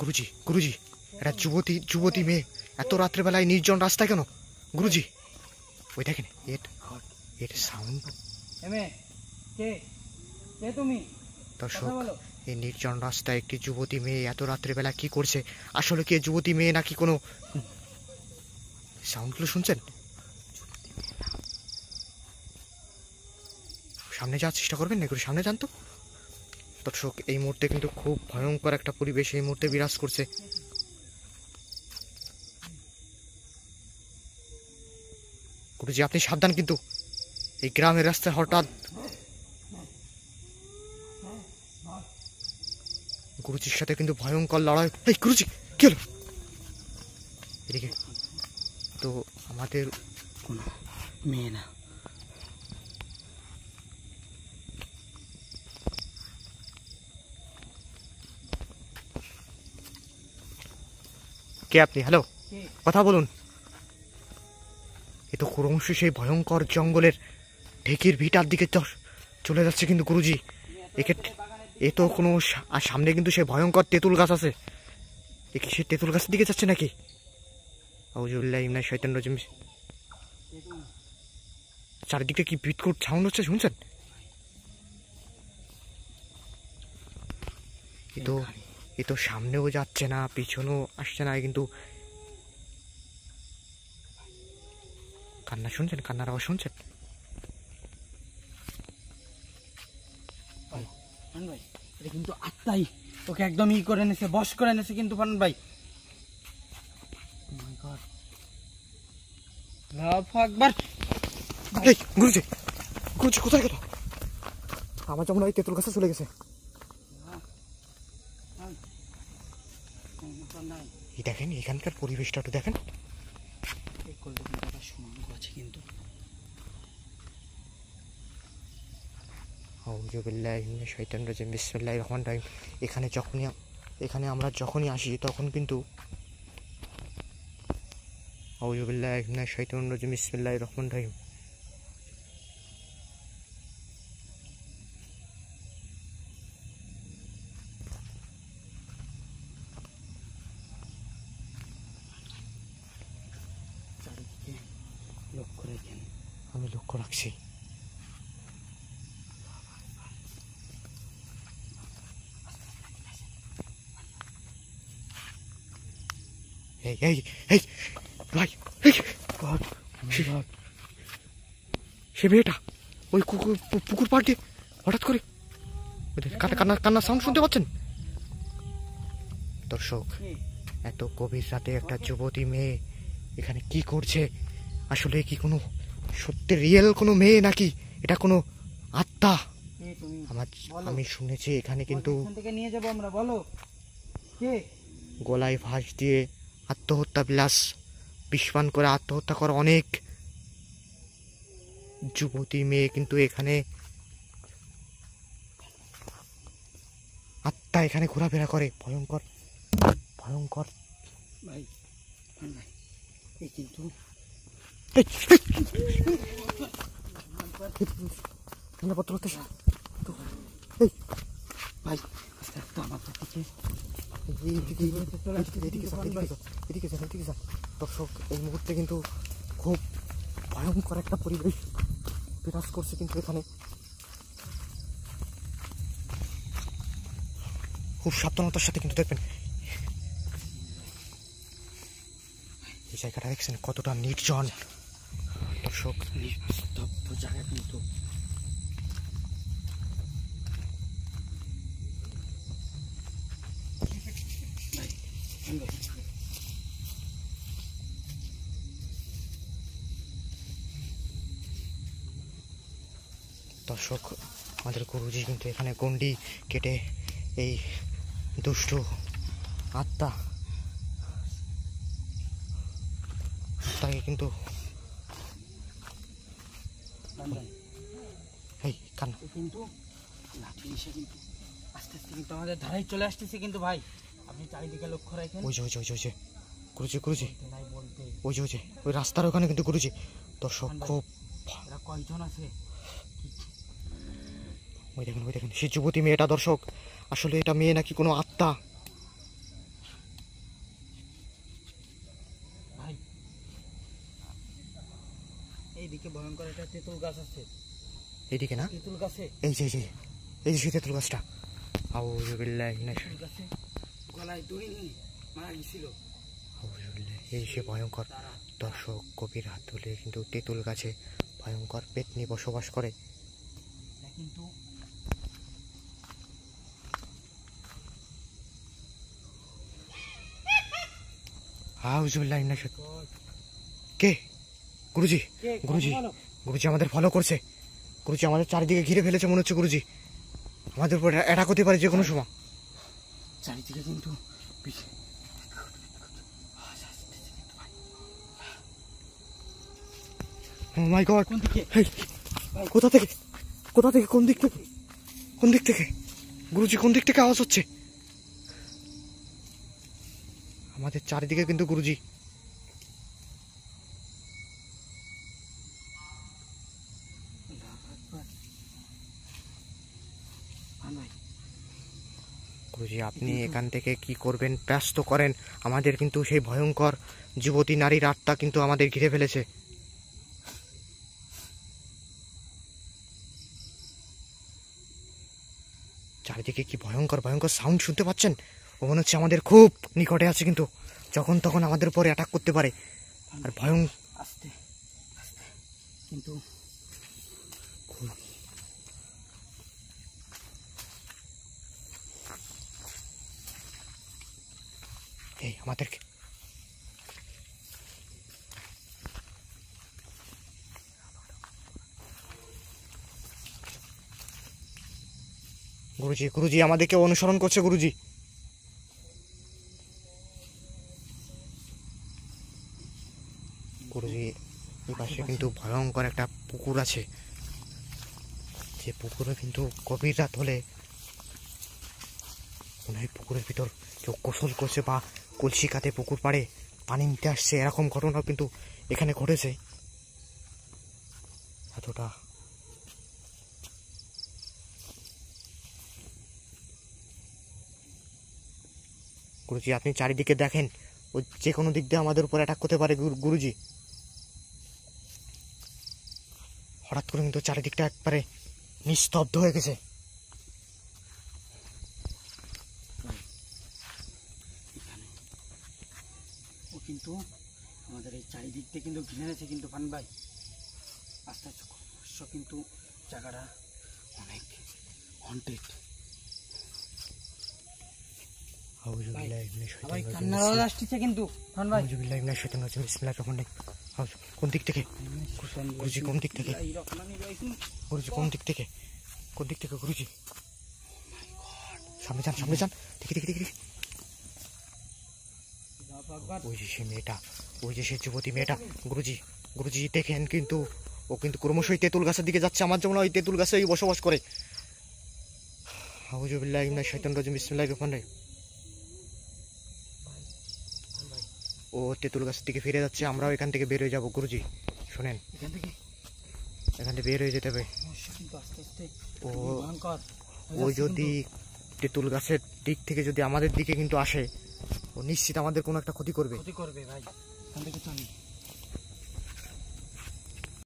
গুরুজি গুরুজি, এটা যুবতী মেয়ে এত রাত্রেবেলায় নির্জন রাস্তায় কেন গুরুজি? ওই দেখেন এর সাউন্ড। দর্শক, এই নির্জন রাস্তায় একটি যুবতী মেয়ে এত রাত্রেবেলা কি করছে? আসলে কি যুবতী মেয়ে নাকি কোনো সাউন্ডগুলো শুনছেন? সামনে যাওয়ার চেষ্টা করবেন না, একটু সামনে যান তো। দর্শক, এই মুহূর্তে কিন্তু খুব ভয়ঙ্কর একটা পরিবেশ এই মুহূর্তে বিরাজ করছে। গুরুজি আপনি সাবধান, কিন্তু এই গ্রামের রাস্তায় হঠাৎ গুরুজির সাথে কিন্তু ভয়ঙ্কর লড়াই। এই গুরুজি কি হলো? এদিকে তো আমাদের কোনো মেয়ে না। কে আপনি? হ্যালো, কথা বলুন। এ তো ক্রমশ সেই ভয়ঙ্কর জঙ্গলের ঢেকির ভিটার দিকে চলে যাচ্ছে কিন্তু গুরুজি। এ তো কোনো আর সামনে কিন্তু সে ভয়ঙ্কর তেঁতুল গাছ আছে। এ কি সে তেঁতুল গাছের দিকে যাচ্ছে নাকি? আউযুবিল্লাহি মিনাশ শাইতানির রাজিম। চারিদিকে কি বিটকুট সাউন্ড হচ্ছে, শুনছেন? এ তো সামনেও যাচ্ছে না, পিছনেও আসছে না, কিন্তু কান্না শুনছেন? কান্নার আওয়াজ শুনছেন? ভাই এটা কিন্তু আত্মাই ওকে একদম ই করে এনেছে, বশ করে এনেছে কিন্তু পান ভাই। গুরুজি গুরুজি কোথায় গেল? আমার যেমন ওই তেঁতুল গাছে চলে গেছে। এই দেখেন এখানকার পরিবেশটা একটু দেখেন। কিন্তু আউযুবিল্লাহি মিনাশ শাইতানির রাজিম। বিসমিল্লাহির রহমানির রহিম। এখানে আমরা যখনই আসি তখন কিন্তু আউযুবিল্লাহি মিনাশ শাইতানির রাজিম। বিসমিল্লাহির রহমানির রহিম। আমি লক্ষ্য রাখছি। এই এই এই ভাই, সে মেয়েটা ওই পুকুর পাড় দিয়ে হঠাৎ করে কান্নার সাউন্ড শুনতে পাচ্ছেন? দর্শক, এত গভীর রাতে একটা যুবতী মেয়ে এখানে কি করছে? আসলে কি কোনো সত্যি রিয়েল কোনো মেয়ে নাকি এটা কোনো আত্মা? আমি শুনেছি এখানে কিন্তু নিয়ে যাবো আমরা। বলো কে? গলায় ফাঁস দিয়ে আত্মহত্যা বিষপান করে আত্মহত্যা করা অনেক যুবতী মেয়ে কিন্তু এখানে আত্মা এখানে ঘোরাফেরা করে। ভয়ঙ্কর ভয়ঙ্কর ভাই। এই কিন্তু নিরাপত্তা ভাই দর্শক, এই মুহূর্তে কিন্তু খুব ভয়ঙ্কর একটা পরিবেশ বিরাজ করছে কিন্তু এখানে। খুব সাবধানতার সাথে কিন্তু দেখবেন। এই জায়গাটা দেখছেন কতটা নির্জন দর্শক? নিস্তব্ধ জায়গা কিন্তু। দর্শক, আমাদের গুরুজি কিন্তু এখানে গন্ডি কেটে এই দুষ্ট আত্মা তাকে কিন্তু কিন্তু লাঠি এসে কিন্তু আস্তে আস্তে কিন্তু আমাদের ধারায় চলে আসতেছে কিন্তু ভাই। আপনি চারিদিকে লক্ষ্য রাখেন। ওই যে গুরুজি ওই রাস্তার ওখানে কিন্তু গুরুজি। দর্শক, খুব এরা কয়জন আছে? ওই দেখেন সে যুবতী মেয়েটা। দর্শক, আসলে এটা মেয়ে নাকি কোনো আত্মা? এইদিকে ভয়ঙ্কর একটা তেঁতুল গাছ আছে। এইদিকে না, তেঁতুল গাছে, এই যে এই যে সেই তেঁতুল গাছটা। আউযু বিল্লাহি মিনাশ তেঁতুল গাছে গলায় দড়ি নিয়ে মারা গেছিল। এই সে ভয়ঙ্কর। দর্শক গভীর হাত তুলে কিন্তু তেঁতুল গাছে ভয়ঙ্কর পেতনি বসবাস করে। কিন্তু কে? গুরুজি, গুরুজি, গুরুজি আমাদের ফলো করছে। গুরুজি আমাদের চারিদিকে ঘিরে ফেলেছে মনে হচ্ছে। গুরুজি আমাদের উপর অ্যাটাক হতে পারে যে কোনো সময়। চারিদিকে কিন্তু ও মাই গড, কোন দিকে? কোথা থেকে, কোথা থেকে, কোন দিক থেকে, কোন দিক থেকে? গুরুজি কোন দিক থেকে আওয়াজ হচ্ছে? আমাদের চারিদিকে কিন্তু গুরুজি। গুরুজি আপনি এখান থেকে কি করবেন ব্যস্ত করেন, আমাদের কিন্তু সেই ভয়ঙ্কর যুবতী নারীর আত্মা কিন্তু আমাদের ঘিরে ফেলেছে। চারিদিকে কি ভয়ঙ্কর ভয়ঙ্কর সাউন্ড শুনতে পাচ্ছেন? ও মনে হচ্ছে আমাদের খুব নিকটে আছে, কিন্তু যখন তখন আমাদের উপরে অ্যাটাক করতে পারে। আর আস্তে আস্তে কিন্তু এই আমাদেরকে গুরুজি, গুরুজি আমাদেরকে অনুসরণ করছে। গুরুজি গুরুজি এই পাশে কিন্তু ভয়ঙ্কর একটা পুকুর আছে, যে পুকুরে কিন্তু গভীর রাত হলে মনে হয় পুকুরের ভিতর কেউ গোসল করছে বা কলসি কাতে পুকুর পাড়ে পানি নিতে আসছে, এরকম ঘটনা কিন্তু এখানে ঘটেছে। এতটা গুরুজি আপনি চারিদিকে দেখেন, ও যে কোনো দিক দিয়ে আমাদের উপর অ্যাটাক করতে পারে। গুরুজি হঠাৎ করে কিন্তু চারিদিকটা একবারে নিস্তব্ধ হয়ে গেছে। ও কিন্তু আমাদের এই চারিদিক থেকে কিন্তু ঘিরে আছে কিন্তু ফান ভাই। আস্তে আস্তে কিন্তু জায়গাটা অনেক হন্টেড। কিন্তু কোন দিক থেকে গুরুজি, কোন দিক থেকে গুরুজি, কোন দিক থেকে, কোন দিক থেকে গুরুজি? সামনে যান, সামনে যান, দেখি দেখি দেখি। ওই যে সে মেয়েটা, ওই যে সে যুবতী মেয়েটা। গুরুজি, গুরুজি দেখেন কিন্তু ও কিন্তু ক্রমশই তেঁতুল গাছের দিকে যাচ্ছে। আমার যেমন ওই তেঁতুল গাছেই বসবাস করে। আউযু বিল্লাহি মিনাশ শাইতানির রাজিম, বিসমিল্লাহির রহমানির রহিম। ও তেঁতুল গাছের দিকে ফিরে যাচ্ছে, আমরাও এখান থেকে বের হয়ে যাবো। গুরুজি শোনেন, এখান থেকে বের হয়ে যেতে হবে। ও যদি তেঁতুল গাছের দিক থেকে যদি আমাদের দিকে কিন্তু আসে, ও নিশ্চিত আমাদের কোনো একটা ক্ষতি করবে। ভাই, এখান থেকে চলি।